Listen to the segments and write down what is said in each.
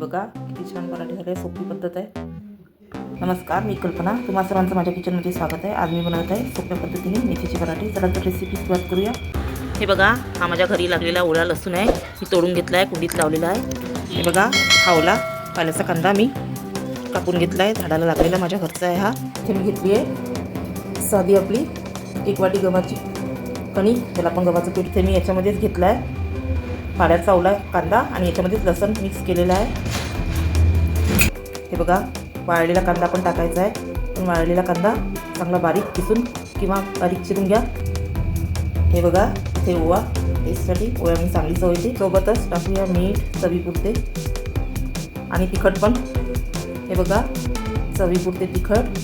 बघा किती छान पराठे झाले. सोपी पद्धत आहे. नमस्कार, मी कल्पना. तुम्हा सर्वांचं माझ्या किचनमध्ये स्वागत आहे. आज मी बनवत आहे सोप्या पद्धतीने मेथीचे पराठे. चला तर रेसिपी सुरुवात करूया. हे बघा, हा माझ्या घरी लागलेला ओला लसूण आहे. मी तोडून घेतला आहे, कुंडीत लावलेला आहे. हे बघा, हा ओला पाल्याचा कांदा मी कापून घेतला आहे, झाडाला लागलेला माझ्या घरचा आहे. हा इथे मी घेतली आहे साधी आपली 1 वाटी गव्हाची कणी, त्याला आपण गव्हाचं पीठ ते मी याच्यामध्येच घेतलं आहे. पाल्याचा ओला कांदा आणि याच्यामध्येच लसूण मिक्स केलेला आहे. हे बघा, वाळलेला कांदा पण टाकायचा आहे. पण वाळलेला कांदा चांगला बारीक किसून किंवा बारीक चिरून घ्या. हे बघा, इथे ओवा टेस्टसाठी ओव्याने चांगली चव येते. सोबतच टाकूया मीठ चवीपुरते आणि तिखट पण. हे बघा, चवीपुरते तिखट,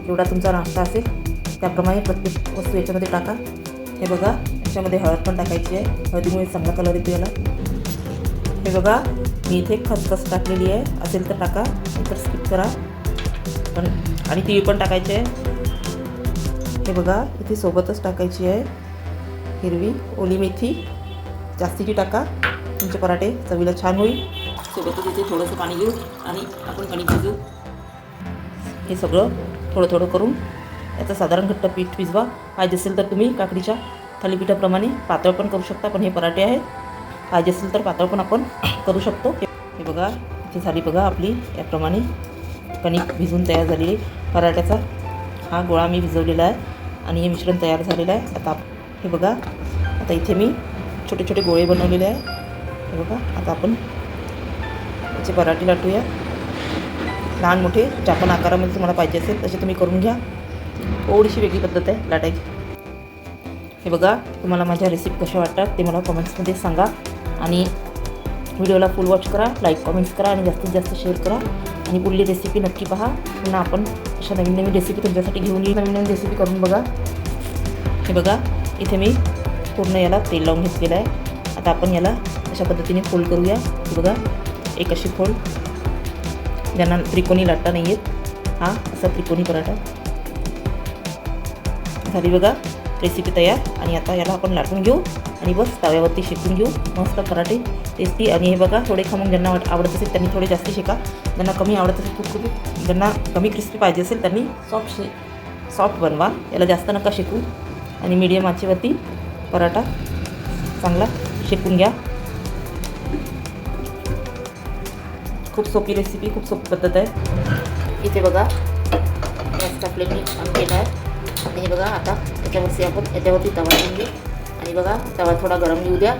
जेवढा तुमचा नाश्ता असेल त्याप्रमाणे प्रत्येक वस्तू याच्यामध्ये टाका. हे बघा, याच्यामध्ये हळद पण टाकायची आहे. हळदीमुळे चांगला कलर येतो याला. हे बघा, मी इथे खसखस टाकलेली आहे, असेल तर टाका, नंतर स्किप करा. पण आणि तीळ पण टाकायची आहे. हे बघा, इथे सोबतच टाकायची आहे हिरवी ओली मेथी. जास्तीची टाका, तुमचे पराठे चवीला छान होईल. सोबतच इथे थोडंसं पाणी घेऊ आणि आपण कणिक भिजू. हे सगळं थोडं थोडं करून याचं साधारण घट्ट पीठ भिजवा. पाहिजे असेल तर तुम्ही काकडीच्या थालीपीठाप्रमाणे पातळ पण करू शकता, पण हे पराठे आहेत. पाहिजे असेल तर पातळ पण आपण करू शकतो. हे बघा, इथे झाली बघा आपली याप्रमाणे कणिक भिजून तयार झालेली पराठ्याचा हा गोळा मी भिजवलेला आहे आणि हे मिश्रण तयार झालेलं आहे. आता हे बघा, आता इथे मी छोटे छोटे गोळे बनवलेले आहे. हे बघा, आता आपण याचे पराठे लाटूया. लहान मोठे ज्या पण आकारामध्ये तुम्हाला पाहिजे असेल तसे तुम्ही करून घ्या. थोडीशी वेगळी पद्धत आहे लाटायची. हे बघा, तुम्हाला माझ्या रेसिपी कशा वाटतात ते मला कमेंट्समध्ये सांगा आणि व्हिडिओला फुल वॉच करा, लाईक कमेंट्स करा आणि जास्तीत जास्त शेअर करा. आणि पुढली रेसिपी नक्की पहा. पुन्हा आपण अशा नवीन नवीन रेसिपी तुमच्यासाठी घेऊन येईल. नवीन नवीन रेसिपी करून बघा. हे बघा, इथे मी पूर्ण याला तेल लावून घेतलेलं आहे. आता आपण याला अशा पद्धतीने फोल्ड करूया. हे बघा, एक अशी फोल्ड, ज्यांना त्रिकोणी लाटता नाही येत, हा असा त्रिकोणी पराठा झाली बघा रेसिपी तयार. आणि आता याला आपण लाटून घेऊ आणि बस तव्यावरती शेकून घेऊ. मस्त पराठे टेस्टी. आणि हे बघा, थोडे खमंग ज्यांना आवडत असेल त्यांनी थोडे जास्त शेका. ज्यांना कमी आवडत असेल खूप ज्यांना कमी क्रिस्पी पाहिजे असेल त्यांनी सॉफ्ट बनवा. याला जास्त नका शेकू आणि मीडियम आचेवरती पराठा चांगला शेकून घ्या. खूप सोपी रेसिपी, खूप सोपी पद्धत आहे. इथे बघा, गॅस टाकले मी ऑन केला आहे. आणि हे बघा, आता याच्यावरती तवा घेऊन घेऊ. आणि बघा, तवा थोडा गरम येऊ द्या.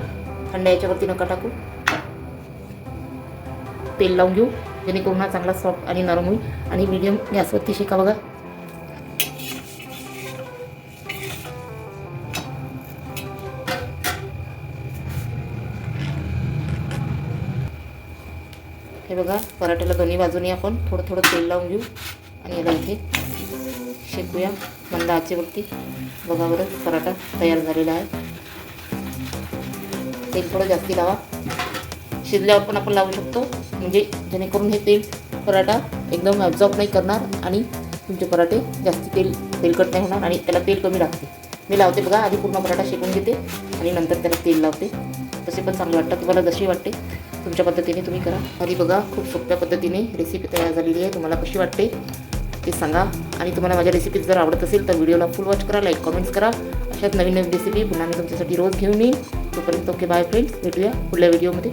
थंड याच्यावरती नका टाकू. तेल लावून घेऊ, जेणेकरून हा चांगला सॉफ्ट आणि नरम होईल. आणि मीडियम गॅसवरती शेका बघा. हे बघा, पराठ्याला दोन्ही बाजूने आपण थोडं थोडं तेल लावून घेऊ आणि याला इथे शेकूया मंद आचेवरती. बघा बरं, पराठा तयार झालेला आहे. तेल थोडं जास्ती लावा. शिजल्यावर पण आपण लावू शकतो, म्हणजे जेणेकरून हे पराठा एकदम ॲब्झॉर्ब नाही करणार आणि तुमचे पराठे जास्ती तेलकट नाही होणार आणि त्याला तेल कमी लागते. मी लावते बघा, आधी पूर्ण पराठा शेकून घेते आणि नंतर त्याला तेल लावते. तसे पण चांगलं वाटतं. तुम्हाला जशी वाटते तुमच्या पद्धतीने तुम्ही करा. आणि बघा, खूप सोप्या पद्धतीने रेसिपी तयार झालेली आहे. तुम्हाला कशी वाटते ते सांगा. आणि तुम्हाला माझ्या रेसिपीज जर आवडत असेल तर व्हिडिओला फुल वॉच करा, लाईक कमेंट्स करा. अशाच नवीन नवीन रेसिपी पुन्हा मी तुमच्यासाठी रोज घेऊन येईन. तोपर्यंत ओके, बाय फ्रेंड्स. भेटूया पुढल्या व्हिडिओमध्ये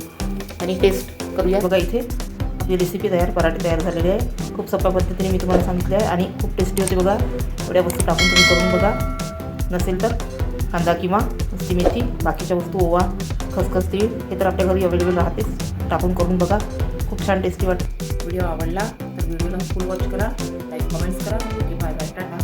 आणि टेस्ट करूया. बघा, इथे आपली रेसिपी पराठे तयार झालेले आहे. खूप सोप्या पद्धतीने मी तुम्हाला सांगितले आहे आणि खूप टेस्टी होते. बघा, एवढ्या वस्तू टाकून तुम्ही करून बघा. नसेल तर कांदा किंवा नुसती मेथी, बाकीच्या वस्तू ओवा, खसखस, तीळ हे तर आपल्या घरी अवेलेबल राहतेच. टाकून करून बघा, खूप छान टेस्टी वाटते. व्हिडिओ आवडला तर व्हिडिओला फुल वॉच करा, लाईक कमेंट्स करा. Okay, bye bye, Tata.